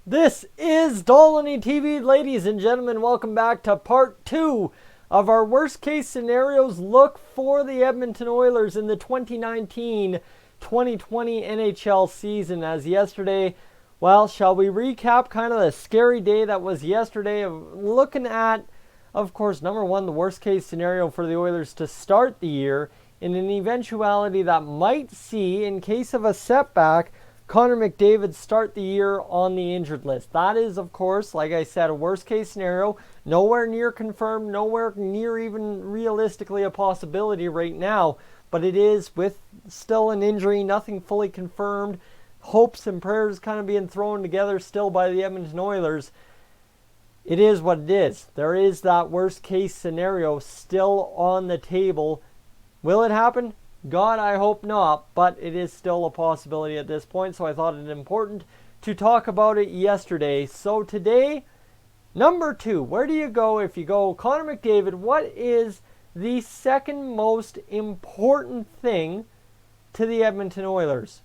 This is Dolynny TV, ladies and gentlemen. Welcome back to part 2 of our worst case scenarios look for the Edmonton Oilers in the 2019-2020 NHL season. As yesterday, well, shall we recap kind of the scary day that was yesterday of looking at, of course, number one, the worst case scenario for the Oilers to start the year in an eventuality that might see, in case of a setback, Connor McDavid start the year on the injured list. That is, of course, like I said, a worst case scenario. Nowhere near confirmed, nowhere near even realistically a possibility right now. But it is with still an injury, nothing fully confirmed. Hopes and prayers kind of being thrown together still by the Edmonton Oilers. It is what it is. There is that worst case scenario still on the table. Will it happen? God, I hope not, but it is still a possibility at this point, so I thought it important to talk about it yesterday. So today, number 2, where do you go if you go Connor McDavid? What is the second most important thing to the Edmonton Oilers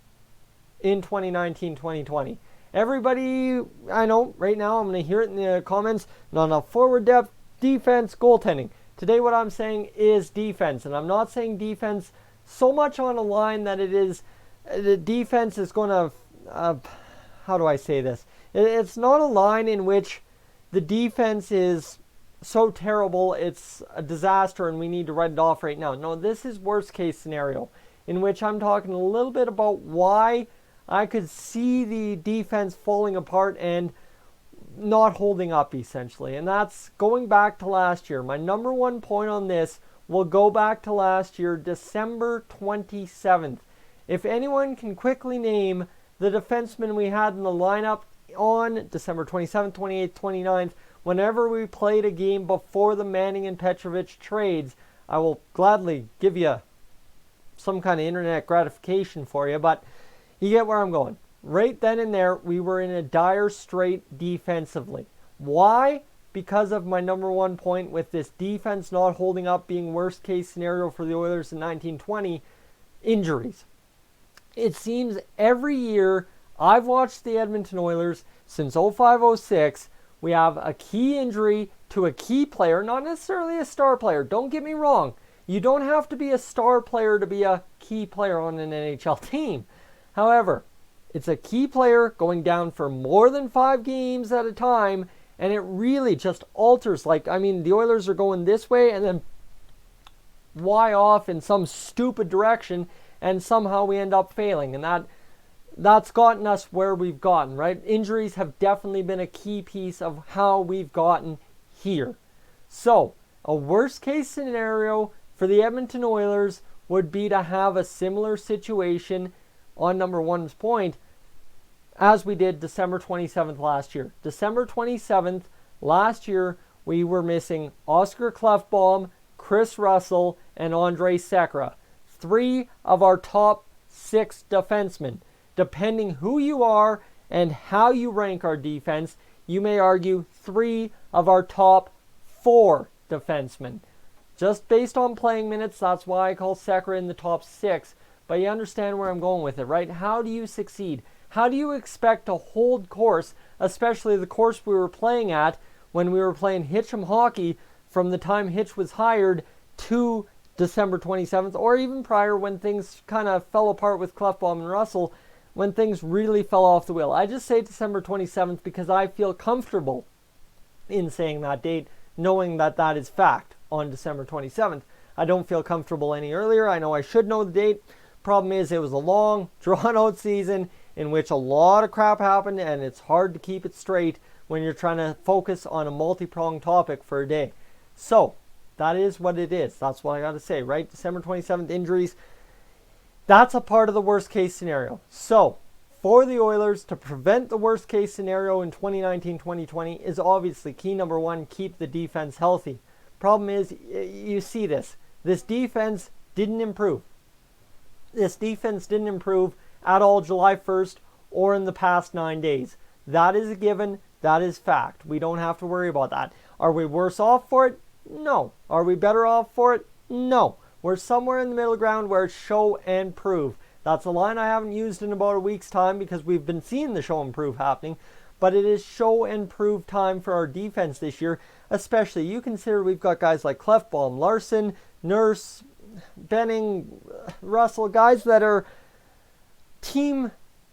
in 2019-2020? Everybody, I know, right now, I'm going to hear it in the comments, not enough forward depth, defense, goaltending. Today what I'm saying is defense, and I'm not saying defense so much on a line that it is, the defense is going to, how do I say this? It's not a line in which the defense is so terrible it's a disaster and we need to write it off right now. No, this is worst case scenario, in which I'm talking a little bit about why I could see the defense falling apart and not holding up, essentially. And that's going back to last year. My number one point on this will go back to last year, December 27th. If anyone can quickly name the defensemen we had in the lineup on December 27th, 28th, 29th, whenever we played a game before the Manning and Petrovic trades, I will gladly give you some kind of internet gratification for you, but you get where I'm going. Right then and there, we were in a dire strait defensively. Why? Because of my number one point with this defense not holding up being worst case scenario for the Oilers in 1920, injuries. It seems every year I've watched the Edmonton Oilers since 05-06, we have a key injury to a key player, not necessarily a star player. Don't get me wrong. You don't have to be a star player to be a key player on an NHL team. However, it's a key player going down for more than 5 games at a time, and it really just alters. Like, I mean, the Oilers are going this way and then Y off in some stupid direction, and somehow we end up failing. And that's gotten us where we've gotten, right? Injuries have definitely been a key piece of how we've gotten here. So, a worst case scenario for the Edmonton Oilers would be to have a similar situation on number one's point as we did December 27th last year. December 27th last year, we were missing Oscar Klefbom, Chris Russell, and Andrei Sekera. 3 of our top 6 defensemen. Depending who you are and how you rank our defense, you may argue 3 of our top 4 defensemen. Just based on playing minutes, that's why I call Sekera in the top 6. But you understand where I'm going with it, right? How do you succeed? How do you expect to hold course, especially the course we were playing at when we were playing Hitcham hockey from the time Hitch was hired to December 27th, or even prior when things kind of fell apart with Klefbom and Russell, when things really fell off the wheel. I just say December 27th because I feel comfortable in saying that date, knowing that that is fact on December 27th. I don't feel comfortable any earlier. I know I should know the date. Problem is, it was a long, drawn-out season in which a lot of crap happened, and it's hard to keep it straight when you're trying to focus on a multi-pronged topic for a day. So, that is what it is. That's what I got to say, right? December 27th injuries, that's a part of the worst case scenario. So, for the Oilers, to prevent the worst case scenario in 2019-2020 is obviously key number one, keep the defense healthy. Problem is, you see this. This defense didn't improve. This defense didn't improve at all July 1st or in the past 9 days. That is a given. That is fact. We don't have to worry about that. Are we worse off for it? No. Are we better off for it? No. We're somewhere in the middle ground where it's show and prove. That's a line I haven't used in about a week's time because we've been seeing the show and prove happening. but it is show and prove time for our defense this year. Especially, you consider we've got guys like Clefbaum, Larson, Nurse, Benning, Russell, guys that are team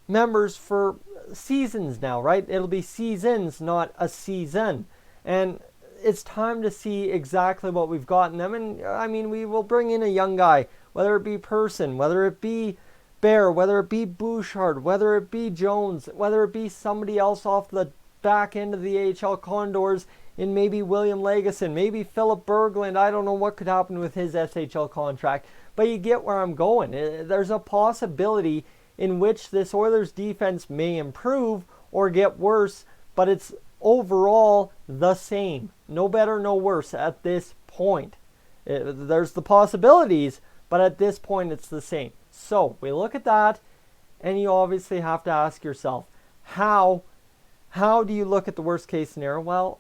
members for seasons now, right? It'll be seasons, not a season. And it's time to see exactly what we've got in them. And I mean, we will bring in a young guy, whether it be Person, whether it be Bear, whether it be Bouchard, whether it be Jones, whether it be somebody else off the back end of the AHL Condors, in maybe William Legason, maybe Philip Berglund. I don't know what could happen with his SHL contract, but you get where I'm going. There's a possibility in which this Oilers defense may improve or get worse, but it's overall the same. No better, no worse at this point. There's the possibilities, but at this point it's the same. So we look at that, and you obviously have to ask yourself, how do you look at the worst case scenario? Well,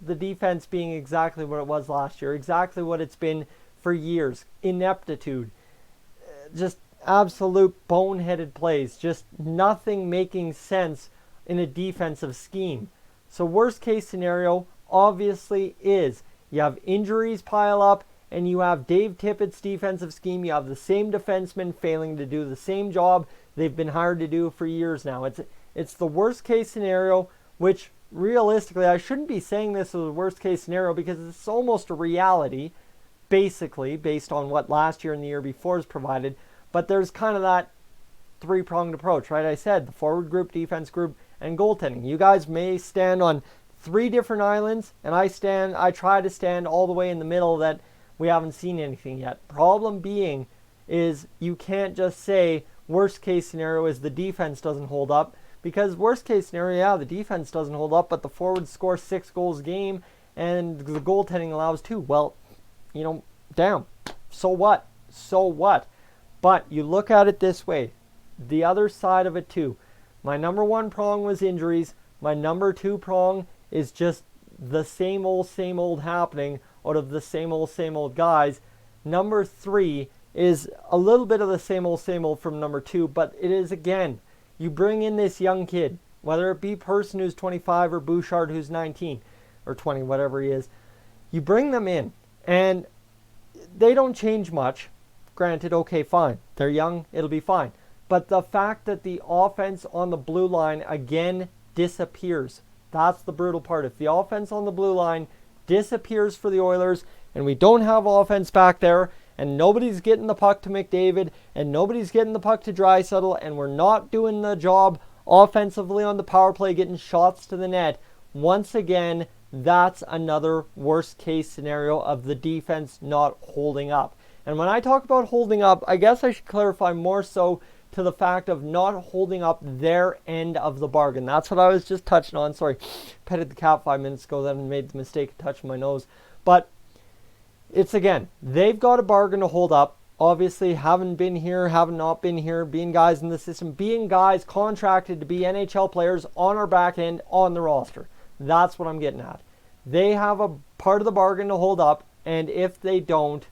the defense being exactly what it was last year, exactly what it's been for years. Ineptitude, just absolute boneheaded plays, just nothing making sense in a defensive scheme. So worst case scenario obviously is you have injuries pile up, and you have Dave Tippett's defensive scheme. You have the same defensemen failing to do the same job they've been hired to do for years now. It's the worst case scenario, which realistically, I shouldn't be saying this as a worst case scenario because it's almost a reality, basically, based on what last year and the year before is provided. But there's kind of that three-pronged approach, right? I said the forward group, defense group, and goaltending. You guys may stand on three different islands, and I try to stand all the way in the middle that we haven't seen anything yet. Problem being is you can't just say worst case scenario is the defense doesn't hold up, because worst case scenario, yeah, the defense doesn't hold up, but the forwards score 6 goals a game and the goaltending allows 2. Well, damn. So what? So what? But you look at it this way. The other side of it too. My number one prong was injuries. My number two prong is just the same old happening out of the same old guys. Number three is a little bit of the same old from number two, but it is, again, you bring in this young kid, whether it be Person who's 25 or Bouchard who's 19 or 20, whatever he is. You bring them in, and they don't change much. Granted, okay, fine. They're young, it'll be fine. But the fact that the offense on the blue line, again, disappears. That's the brutal part. If the offense on the blue line disappears for the Oilers, and we don't have offense back there, and nobody's getting the puck to McDavid, and nobody's getting the puck to Draisaitl, and we're not doing the job offensively on the power play, getting shots to the net, once again, that's another worst case scenario of the defense not holding up. And when I talk about holding up, I guess I should clarify more so to the fact of not holding up their end of the bargain. That's what I was just touching on. Sorry, petted the cat 5 minutes ago, then made the mistake of touching my nose. But it's, again, they've got a bargain to hold up. Obviously, haven't been here, have not been here, being guys in the system, being guys contracted to be NHL players on our back end on the roster. That's what I'm getting at. They have a part of the bargain to hold up, and if they don't,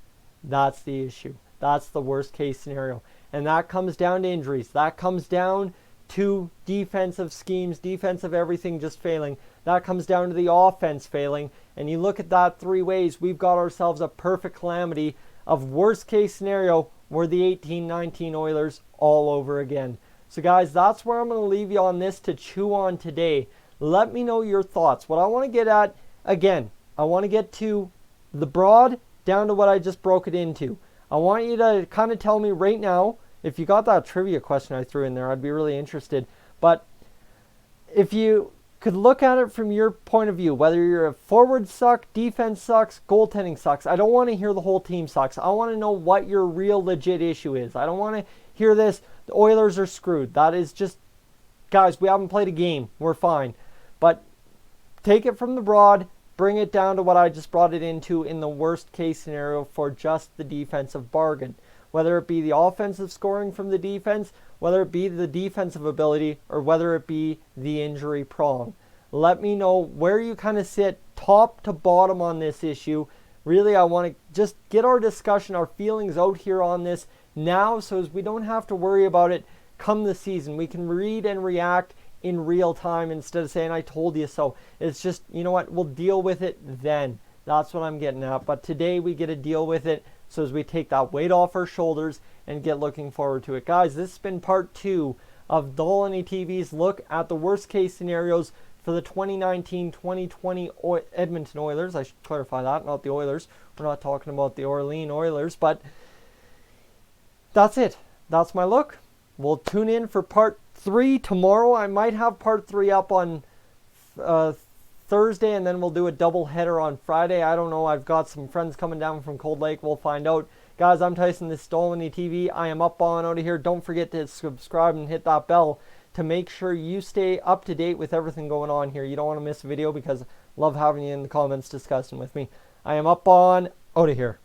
that's the issue. That's the worst case scenario. And that comes down to injuries. That comes down to defensive schemes, defensive everything just failing. That comes down to the offense failing. And you look at that three ways, we've got ourselves a perfect calamity of worst case scenario. We're the 18-19 Oilers all over again. So guys, that's where I'm going to leave you on this to chew on today. Let me know your thoughts. What I want to get at, again, I want to get to the broad down to what I just broke it into. I want you to kind of tell me right now, if you got that trivia question I threw in there, I'd be really interested. But if you could look at it from your point of view, whether you're a forward suck, defense sucks, goaltending sucks, I don't want to hear the whole team sucks. I want to know what your real legit issue is. I don't want to hear this, the Oilers are screwed. That is just, guys, we haven't played a game. We're fine. But take it from the broad, bring it down to what I just brought it into in the worst case scenario for just the defensive bargain. Whether it be the offensive scoring from the defense, whether it be the defensive ability, or whether it be the injury prong. Let me know where you kind of sit top to bottom on this issue. Really, I want to just get our discussion, our feelings out here on this now, so as we don't have to worry about it come the season. We can read and react in real time instead of saying I told you so. It's just, you know what, we'll deal with it then. That's what I'm getting at. But today we get to deal with it so as we take that weight off our shoulders and get looking forward to it. Guys, this has been part 2 of Dolynny TV's look at the worst case scenarios for the 2019-2020 Edmonton Oilers. I should clarify that, not the Oilers. We're not talking about the Orleans Oilers, but that's it. That's my look. We'll tune in for part 3 tomorrow. I might have part 3 up on Thursday, and then we'll do a double header on Friday. I don't know. I've got some friends coming down from Cold Lake. We'll find out. Guys, I'm Tyson. This is Dolynny TV. I am up on out of here. Don't forget to subscribe and hit that bell to make sure you stay up to date with everything going on here. You don't want to miss a video because I love having you in the comments discussing with me. I am up on out of here.